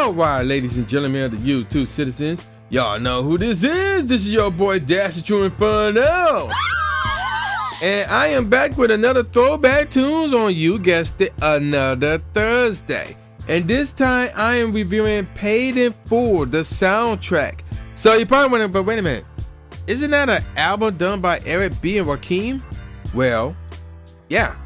All right, ladies and gentlemen of the YouTube citizens, y'all know who this is. This is your boy Dash the True Inferno. And I am back with another Throwback Tunes on, you guessed it, another Thursday. And this time I am reviewing Payday Pool, the soundtrack. So you're probably wondering, but wait a minute, isn't that an album done by Eric B. and Rakim? Well, yeah,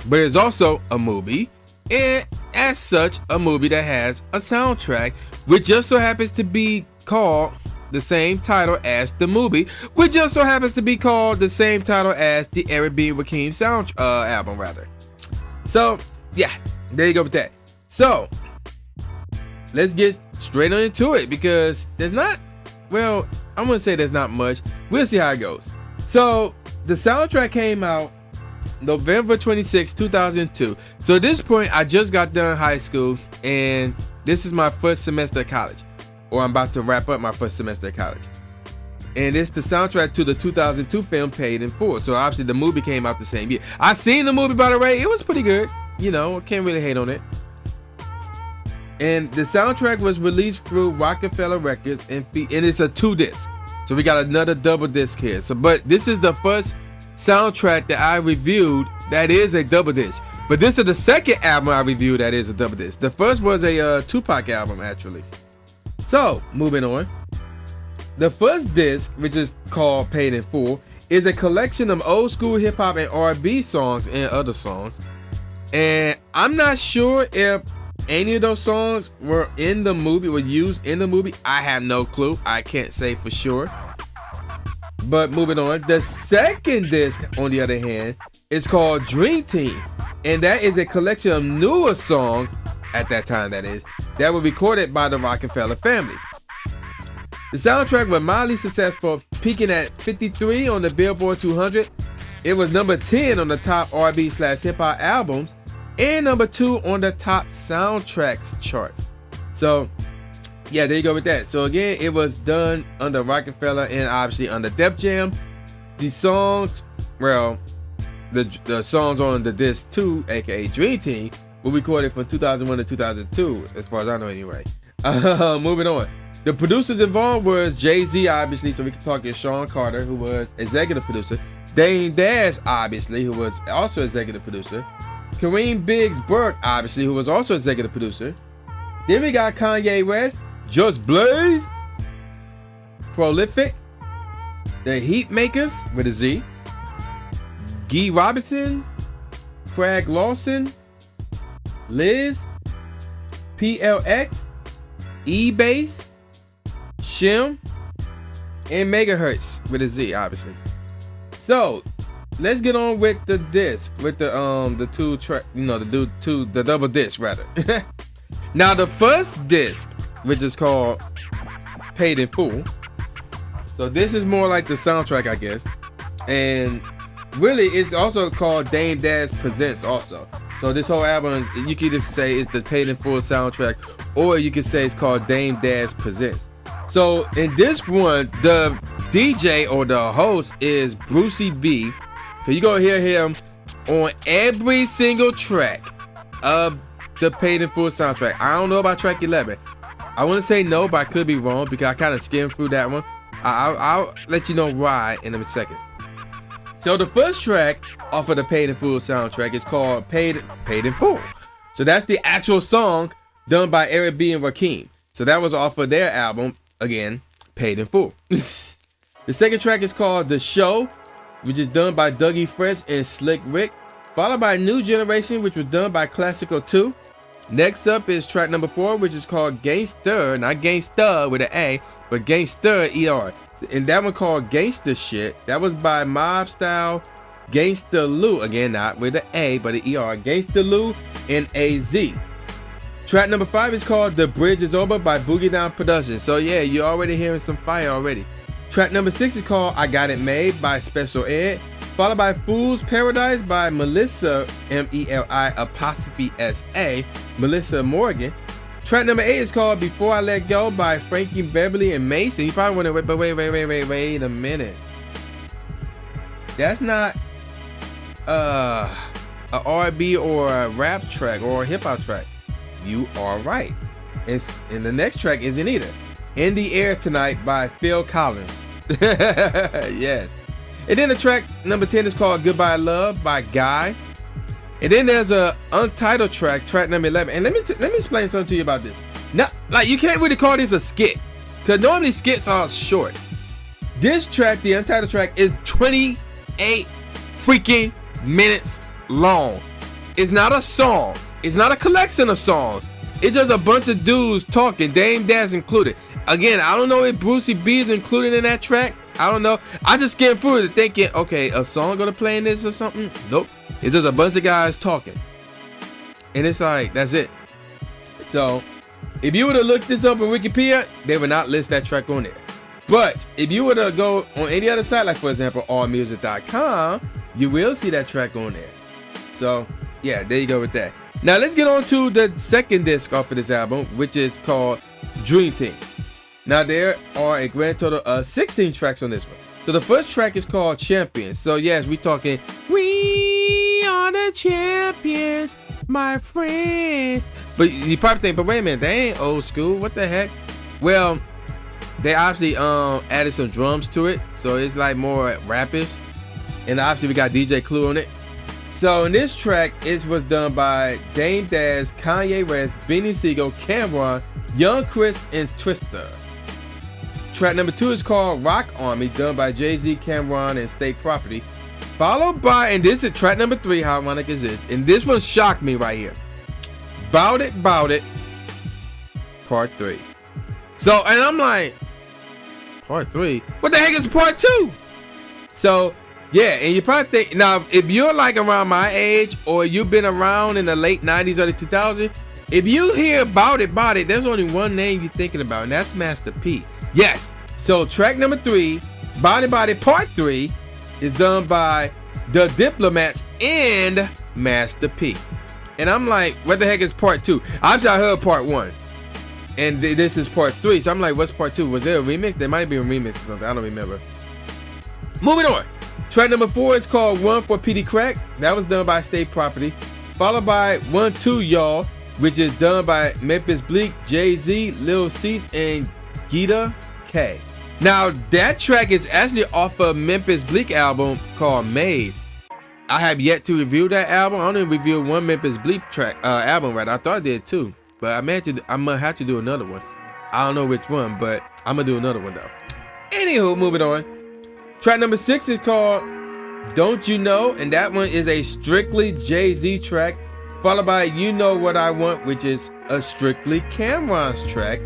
but it's also a movie, and as such, a movie that has a soundtrack, which just so happens to be called the same title as the movie, which just so happens to be called the same title as the Eric B. and Rakim album, rather. So, yeah, there you go with that. So, let's get straight on into it, because there's not, well, I'm gonna say there's not much. We'll see how it goes. So, the soundtrack came out November 26, 2002. So at this point, I just got done high school, and this is my first semester of college, or I'm about to wrap up my first semester of college. And it's the soundtrack to the 2002 film Payday Pool. So obviously the movie came out the same year. I seen the movie, by the way. It was pretty good. You know, can't really hate on it. And the soundtrack was released through Roc-a-Fella Records, and it's a 2-disc. So we got another double disc here. So, but this is the first soundtrack that I reviewed that is a double disc. But this is the second album I reviewed that is a double disc. The first was a Tupac album, actually. So, moving on. The first disc, which is called Payday Pool, is a collection of old school hip hop and R&B songs and other songs. And I'm not sure if any of those songs were in the movie, were used in the movie. I have no clue. I can't say for sure. But moving on, the second disc, on the other hand, is called Dream Team. And that is a collection of newer songs, at that time that is, that were recorded by the Roc-a-Fella family. The soundtrack was mildly successful, peaking at 53 on the Billboard 200. It was number 10 on the top R&B/hip-hop albums, and number 2 on the top soundtracks charts. So, yeah, there you go with that. So again, it was done under Roc-a-Fella and obviously under Def Jam. The songs, well, the songs on the disc 2, aka Dream Team, were recorded from 2001 to 2002, as far as I know anyway. Moving on. The producers involved was Jay-Z, obviously, so we can talk about Sean Carter, who was executive producer. Dame Dash, obviously, who was also executive producer. Kareem Biggs Burke, obviously, who was also executive producer. Then we got Kanye West, Just Blaze, Prolific, The Heat Makers with a Z, Guy Robinson, Craig Lawson, Liz, PLX, E-Bass, Shim, and Megahertz with a Z, obviously. So let's get on with the disc, with the two track, you know, the double disc rather. Now the first disc, which is called Payday Pool. So this is more like the soundtrack, I guess. And really, it's also called Dame Dash Presents also. So this whole album, you could just say it's the Payday Pool soundtrack, or you could say it's called Dame Dash Presents. So in this one, the DJ or the host is Brucey B. So you're gonna hear him on every single track of the Payday Pool soundtrack. I don't know about track 11. I want to say no, but I could be wrong because I kind of skimmed through that one. I'll let you know why in a second. So the first track off of the Payday Pool soundtrack is called Payday Pool. So that's the actual song done by Eric B. and Rakim. So that was off of their album, again, Payday Pool. The second track is called The Show, which is done by Dougie Fresh and Slick Rick, followed by New Generation, which was done by Classical 2. Next up is track number 4, which is called Gangster, not Gangsta with an A, but Gangster ER. And that one called Gangster Shit. That was by Mob Style, Gangsta Lou, again not with an A, but an ER, Gangsta Lou and AZ. Track number 5 is called The Bridge Is Over by Boogie Down Productions. So yeah, you're already hearing some fire already. Track number 6 is called I Got It Made by Special Ed, followed by Fool's Paradise by Melissa, MELI''SA, Melissa Morgan. Track number 8 is called Before I Let Go by Frankie Beverly and Mason. You probably want to wait a minute. That's not a R&B or a rap track or a hip hop track. You are right. And the next track isn't either. In the Air Tonight by Phil Collins. Yes. And then the track number 10 is called Goodbye Love by Guy. And then there's a untitled track number 11. And let me explain something to you about this. Now, like, you can't really call this a skit, because normally skits are short. This track, the untitled track, is 28 freaking minutes long. It's not a song. It's not a collection of songs. It's just a bunch of dudes talking, Dame Dash included. Again, I don't know if Brucey B is included in that track. I don't know. I just skimmed through it thinking, okay, a song gonna play in this or something? Nope. It's just a bunch of guys talking. And it's like, that's it. So, if you were to look this up on Wikipedia, they would not list that track on there. But if you were to go on any other site, like for example, allmusic.com, you will see that track on there. So, yeah, there you go with that. Now, let's get on to the second disc off of this album, which is called Dream Team. Now, there are a grand total of 16 tracks on this one. So, the first track is called Champions. So, yes, we're talking, we are the champions, my friend. But you probably think, but wait a minute, they ain't old school. What the heck? Well, they obviously added some drums to it. So, it's like more rapish. And obviously, we got DJ Clue on it. So, in this track, it was done by Dame Dash, Kanye West, Benny Siegel, Cameron, Young Chris, and Twista. Track number 2 is called Rock Army, done by Jay-Z, Cameron, and State Property. Followed by, and this is track number 3, how ironic is this? And this one shocked me right here. Bout It, Part 3. So, and I'm like, Part 3? What the heck is Part 2? So, yeah, and you probably think, now, if you're like around my age, or you've been around in the late 90s, early 2000s, if you hear Bout It, there's only one name you're thinking about, and that's Master P. Yes, so track number 3, Bout It, Part 3, is done by the Diplomats and Master P. And I'm like, what the heck is Part 2? I heard Part 1, and this is Part 3, so I'm like, what's Part 2? Was there a remix? There might be a remix or something, I don't remember. Moving on. Track number 4 is called One for PD Crack. That was done by State Property. Followed by 1-2 Y'all, which is done by Memphis Bleak, Jay-Z, Lil Cease, and Gita K. Now, that track is actually off of Memphis Bleak album called Made. I have yet to review that album. I only reviewed one Memphis Bleak track album, right? I thought I did too, but I'm gonna have to do another one. I don't know which one, but I'm gonna do another one though. Anywho, moving on. Track number 6 is called Don't You Know, and that one is a strictly Jay-Z track, followed by You Know What I Want, which is a strictly Cameron's track.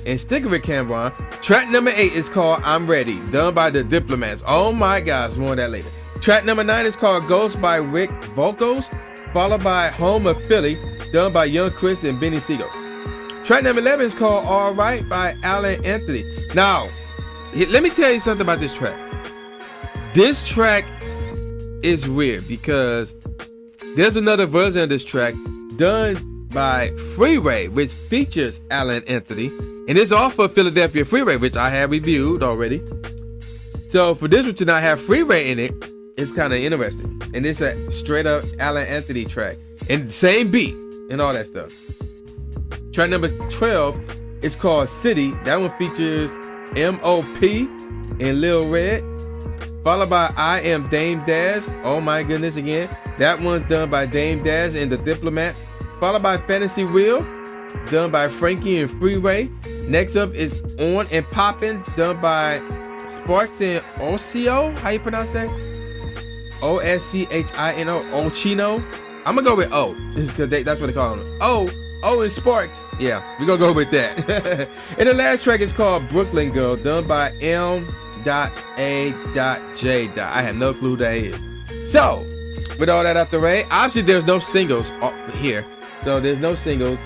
And sticking with Cameron, track number 8 is called I'm Ready, done by the Diplomats. Oh my gosh, more of that later. Track number 9 is called Ghost by Rick Vocals, followed by Home of Philly, done by Young Chris and Benny Siegel. Track number 11 is called All Right by Alan Anthony. Now, let me tell you something about this track. This track is weird because there's another version of this track done by Freeway, which features Alan Anthony, and it's off of Philadelphia Freeway, which I have reviewed already. So for this one to not have Freeway in it, it's kind of interesting. And it's a straight up Alan Anthony track, and same beat and all that stuff. Track number 12 is called City. That one features M.O.P. and Lil Red. Followed by I Am Dame Dash. Oh my goodness, again. That one's done by Dame Dash and the Diplomat. Followed by Fantasy Wheel, done by Frankie and Freeway. Next up is On and Poppin', done by Sparks and Ocio. How you pronounce that? O-S-C-H-I-N-O. Ochino. I'm gonna go with O, because that's what they call them. O and Sparks. Yeah, we're gonna go with that. And the last track is called Brooklyn Girl, done by M.A.J. I have no clue who that is. So, with all that out the way, obviously there's no singles here. So there's no singles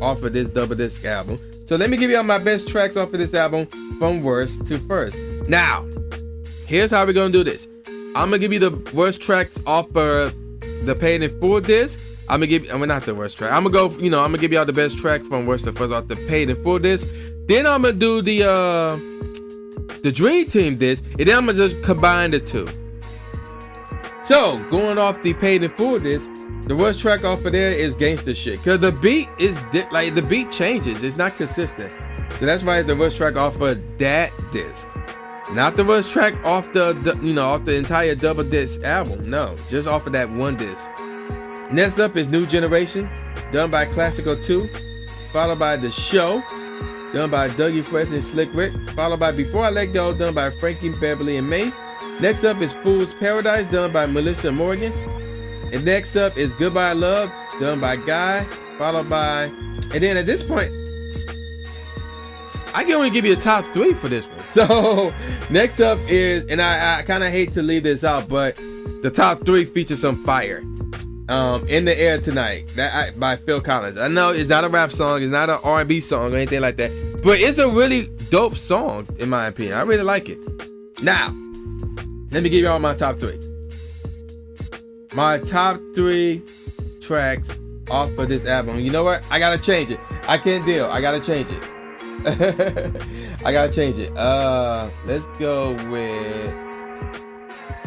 off of this double disc album. So let me give you all my best tracks off of this album from worst to first. Now, here's how we're gonna do this. I'm gonna give you the worst tracks off of the Paid in Full disc. I'm gonna give you, not the worst track. I'm gonna go, I'm gonna give y'all the best track from worst to first off the Paid in Full disc. Then I'm gonna do the Dream Team disc, and then I'm gonna just combine the two. So going off the Paid in Full disc, the worst track off of there is Gangsta Shit, cause the beat is like the beat changes. It's not consistent. So that's why it's the worst track off of that disc. Not the worst track off the off the entire double disc album. No, just off of that one disc. Next up is New Generation, done by Classical 2, followed by The Show, done by Dougie Fresh and Slick Rick, followed by Before I Let Go, done by Frankie Beverly and Mace. Next up is Fool's Paradise, done by Melissa Morgan. And next up is Goodbye Love, done by Guy, followed by, and then at this point, I can only give you a top 3 for this one. So next up is, and I kind of hate to leave this out, but the top 3 features some fire. In the Air Tonight, by Phil Collins. I know it's not a rap song, it's not an R&B song or anything like that, but it's a really dope song in my opinion. I really like it. Now, let me give y'all my top 3. My top 3 tracks off of this album. You know what? I gotta change it. I can't deal. I gotta change it. I gotta change it. Let's go with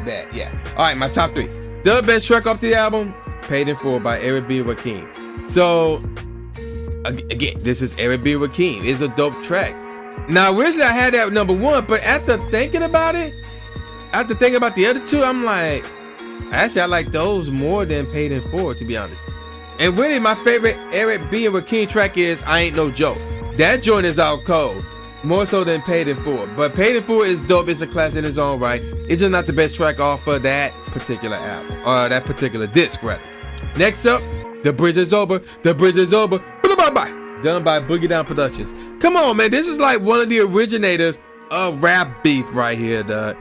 that. Yeah. All right, my top 3. The best track off the album, Paid in Full by Eric B. Rakim. So, again, this is Eric B. Rakim. It's a dope track. Now, originally I had that number 1, but after thinking about it, after thinking about the other 2, I'm like, actually, I like those more than Paid in Full, to be honest. And really, my favorite Eric B. and Rakim track is I Ain't No Joke. That joint is out cold, more so than Paid in Full. But Paid in Full is dope. It's a class in its own right. It's just not the best track off of that particular album, or that particular disc, rather. Next up, The Bridge Is Over. The Bridge Is Over. Bye-bye. Done by Boogie Down Productions. Come on, man. This is like one of the originators of rap beef right here, dog.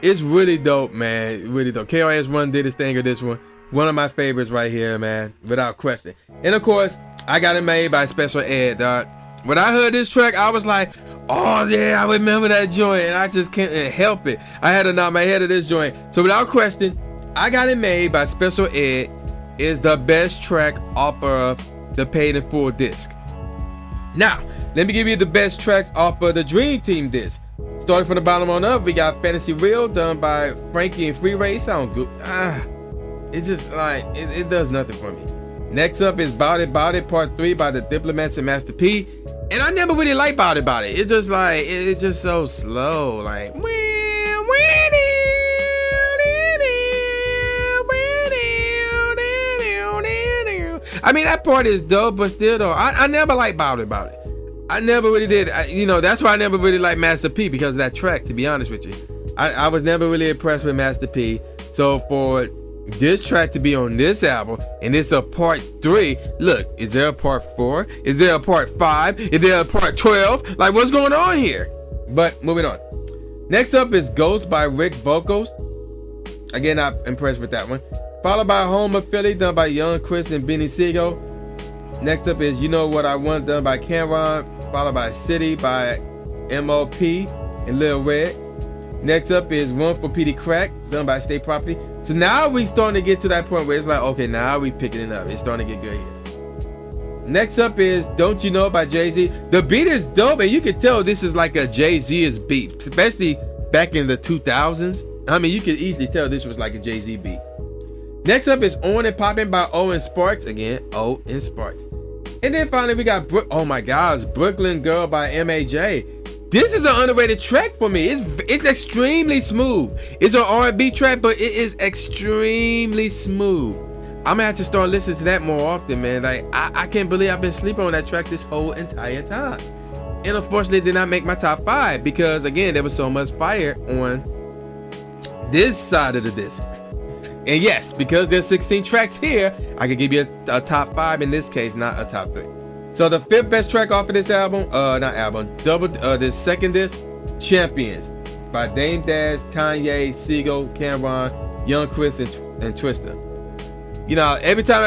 It's really dope, man. Really dope. KRS-One did his thing with this one. One of my favorites right here, man, without question. And of course, I Got It Made by Special Ed, dog. When I heard this track, I was like, oh yeah, I remember that joint, and I just can't help it. I had to nod my head to this joint. So without question, I Got It Made by Special Ed is the best track off of the Paid in Full disc. Now, let me give you the best tracks off of the Dream Team disc. Starting from the bottom on up, we got Fantasy Real, done by Frankie and Free Ray. Sound good. It just like it does nothing for me. Next up is Bout It Part 3 by the Diplomats and Master P. And I never really liked Bout It. It's just like it's just so slow. Like I mean, that part is dope, but still though, I never liked Bout It. I never really did. That's why I never really liked Master P, because of that track, to be honest with you. I was never really impressed with Master P. So for this track to be on this album, and it's a part 3, look, is there a part 4? Is there a part 5? Is there a part 12? Like, what's going on here? But moving on. Next up is Ghost by Rick Vocals. Again, not impressed with that one. Followed by Home of Philly, done by Young Chris and Benny Siegel. Next up is You Know What I Want, done by Cameron. Followed by City by M.O.P. and Lil Red. Next up is One for Petey Crack, done by State Property. So now we starting to get to that point where it's like, okay, now we picking it up. It's starting to get good here. Next up is Don't You Know by Jay-Z. The beat is dope, and you can tell this is like a Jay-Z's beat, especially back in the 2000s. I mean, you can easily tell this was like a Jay-Z beat. Next up is On and Poppin' by Owen Sparks. Again, Owen Sparks. And then finally we got oh my gosh, Brooklyn Girl by M.A.J. This is an underrated track for me. It's extremely smooth. It's an R&B track, but it is extremely smooth. I'm gonna have to start listening to that more often, man. Like I can't believe I've been sleeping on that track this whole entire time. And unfortunately, it did not make my top 5 because again, there was so much fire on this side of the disc. And yes, because there's 16 tracks here, I could give you a top 5 in this case, not a top 3. So the 5th best track off of this album, this second disc, Champions by Dame Dash, Kanye, Siegel, Cameron, Young Chris, and Twista. You know, every time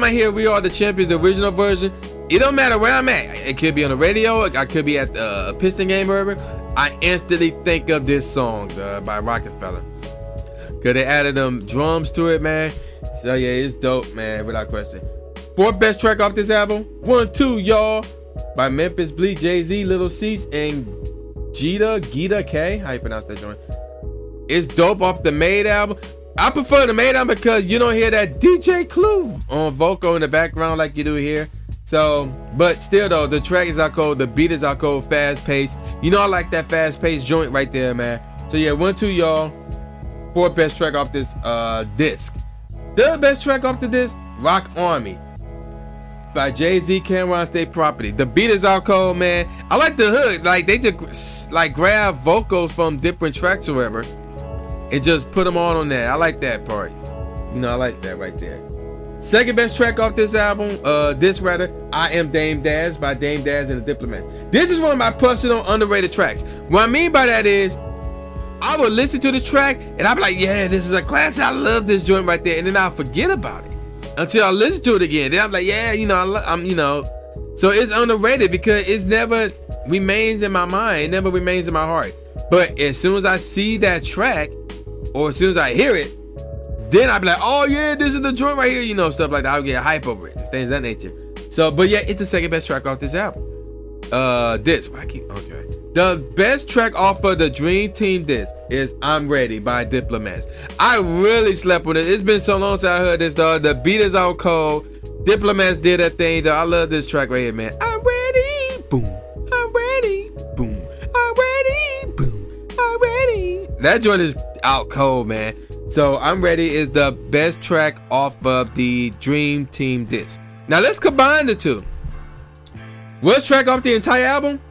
I hear We Are the Champions, the original version, it don't matter where I'm at. It could be on the radio, I could be at a Piston game or whatever. I instantly think of this song by Roc-a-Fella. Cause they added them drums to it, man. So yeah, it's dope, man, without question. 4th best track off this album, 1, 2, y'all, by Memphis Bleak, Jay-Z, Little Cease, and Gita K. How you pronounce that joint? It's dope off the Made album. I prefer the Made album because you don't hear that DJ Clue on vocal in the background like you do here. So, but still though, the track is out cold, the beat is out cold, fast paced. You know I like that fast paced joint right there, man. So yeah, 1, 2, y'all. 4th best track off this disc. 3rd best track off the disc, Rock Army by Jay-Z, Cameron State Property. The beat is out cold, man. I like the hook. Like they just like grab vocals from different tracks or whatever and just put them on that. I like that part. You know, I like that right there. 2nd best track off this album, I Am Dame Dash by Dame Dash and the Diplomats. This is one of my personal underrated tracks. What I mean by that is, I would listen to the track and I'd be like, yeah, this is a classic. I love this joint right there. And then I'll forget about it until I listen to it again. Then I'm like, yeah, you know, I'm, you know. So it's underrated because it's never remains in my mind. It never remains in my heart. But as soon as I see that track or as soon as I hear it, then I'll be like, oh yeah, this is the joint right here, you know, stuff like that. I'll get hype over it, things of that nature. So, but yeah, it's the 2nd best track off this album. The best track off of the Dream Team disc is I'm Ready by Diplomats. I really slept with it. It's been so long since I heard this, dog. The beat is out cold. Diplomats did that thing, though. I love this track right here, man. I'm ready, boom. I'm ready, boom. I'm ready, boom. I'm ready. That joint is out cold, man. So I'm Ready is the best track off of the Dream Team disc. Now let's combine the two. Worst track off the entire album?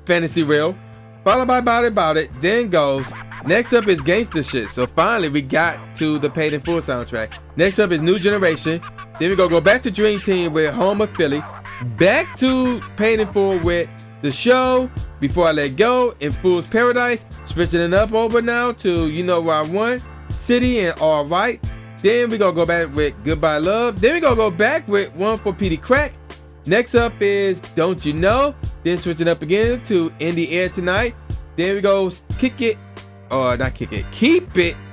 Fantasy Real. Followed by Bout It. Then goes. Next up is Gangsta Shit. So finally we got to the Paid in Full soundtrack. Next up is New Generation. Then we go back to Dream Team with Home of Philly. Back to Paid in Full with The Show, Before I Let Go, and Fool's Paradise. Switching it up over now to You Know Where I Want, City, and Alright. Then we gonna go back with Goodbye Love. Then we gonna go back with One for Petey Crack. Next up is Don't You Know. Then switching up again to In the Air Tonight. Then we go Keep It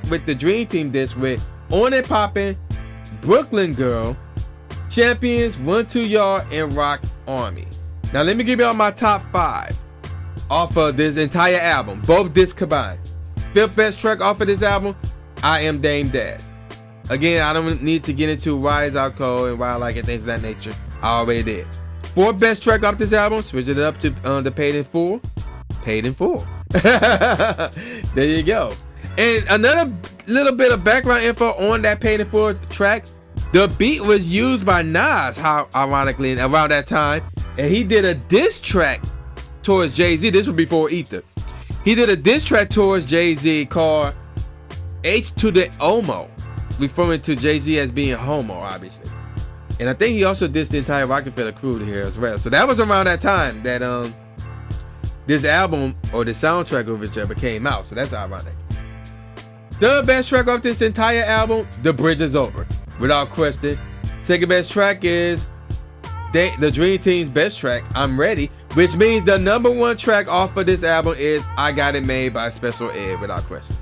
with the Dream Team disc with On It Poppin', Brooklyn Girl, Champions, 1, 2, Y'all, and Rock Army. Now let me give y'all my top 5 off of this entire album, both discs combined. 5th best track off of this album, I Am Dame Dash. Again, I don't need to get into why it's out cold and why I like it, things of that nature. I already did. 4th best track off this album, switch it up to the Paid in Full. Paid in Full. There you go. And another little bit of background info on that Paid in Full track. The beat was used by Nas, how ironically, around that time. And he did a diss track towards Jay-Z. This was before Ether. He did a diss track towards Jay-Z called H to the Omo, referring to Jay-Z as being homo, obviously. And I think he also dissed the entire Roc-a-Fella crew here as well. So that was around that time that this album or the soundtrack of whichever came out. So that's ironic. The best track off this entire album, The Bridge Is Over, without question. 2nd best track is the Dream Team's best track, I'm Ready, which means the number 1 track off of this album is I Got It Made by Special Ed, without question.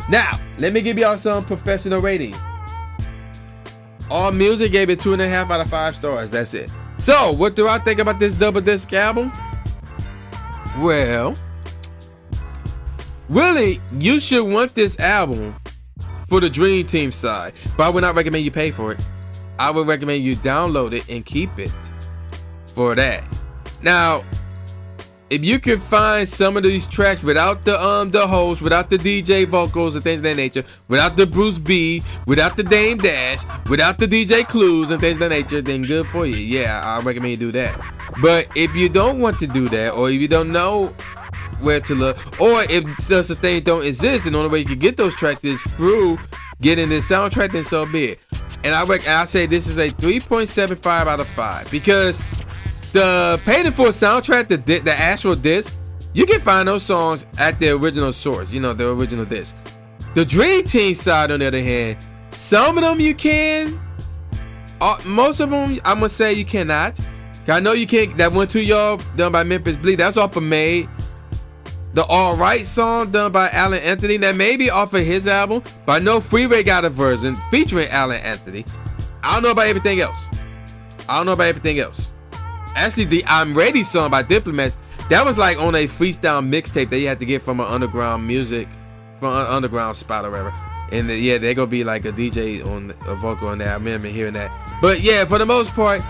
Now, let me give y'all some professional ratings. All Music gave it 2.5 out of 5 stars. That's it. So, what do I think about this double disc album? Well, really, you should want this album for the Dream Team side, but I would not recommend you pay for it. I would recommend you download it and keep it for that. Now, if you can find some of these tracks without the host, without the DJ vocals and things of that nature, without the Bruce B, without the Dame Dash, without the DJ Clues and things of that nature, then good for you. Yeah, I recommend you do that. But if you don't want to do that, or if you don't know where to look, or if such a thing don't exist, and the only way you can get those tracks is through getting this soundtrack, then so be it. And I say this is a 3.75 out of 5 because the Paid in Full soundtrack, the actual disc, you can find those songs at the original source, you know, the original disc. The Dream Team side, on the other hand, some of them you can, most of them I'm gonna say you cannot. I know you can't. That 1, 2, Y'all done by Memphis Bleak, that's off of Made. The Alright song done by Alan Anthony, that may be off of his album, but I know Freeway got a version featuring Alan Anthony. I don't know about everything else. Actually, the I'm Ready song by Diplomats, that was like on a freestyle mixtape that you had to get from an underground music from underground spot or whatever. And yeah, they're gonna be like a DJ on a vocal on that. I remember hearing that. But yeah, for the most part,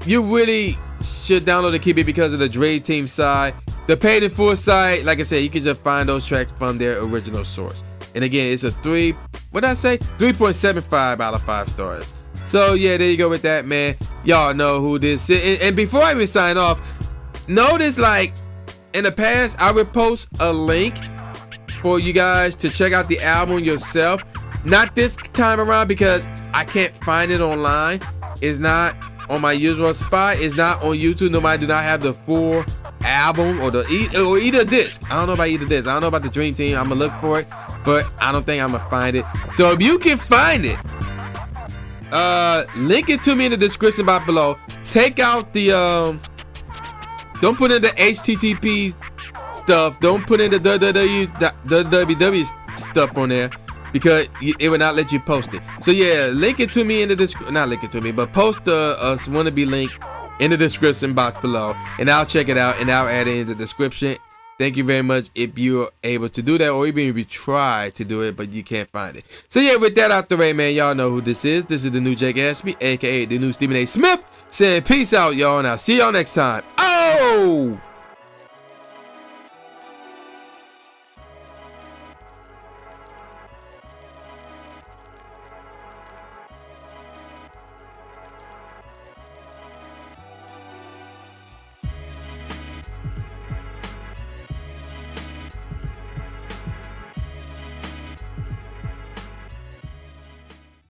you really should download the Keep because of the Dre Team side. The Payday Pool side, like I said, you can just find those tracks from their original source. And again, it's a 3.75 out of 5 stars. So yeah, there you go with that, man. Y'all know who this is. And before I even sign off, notice like in the past, I would post a link for you guys to check out the album yourself. Not this time around because I can't find it online. It's not on my usual spot. It's not on YouTube. Nobody do not have the full album or either disc. I don't know about either disc. I don't know about the Dream Team. I'm gonna look for it, but I don't think I'm gonna find it. So if you can find it, link it to me in the description box below. Take out the don't put in the HTTP stuff. Don't put in the www stuff on there because it will not let you post it. So yeah, link it to me in the description. Not link it to me, but post the wannabe link in the description box below, and I'll check it out and I'll add it in the description. Thank you very much if you're able to do that, or even if you try to do it but you can't find it. So yeah, with that out the way, man, y'all know who this is. This is the new Jake Ashby, aka the new Stephen A. Smith, saying peace out, y'all, and I'll see y'all next time. Oh!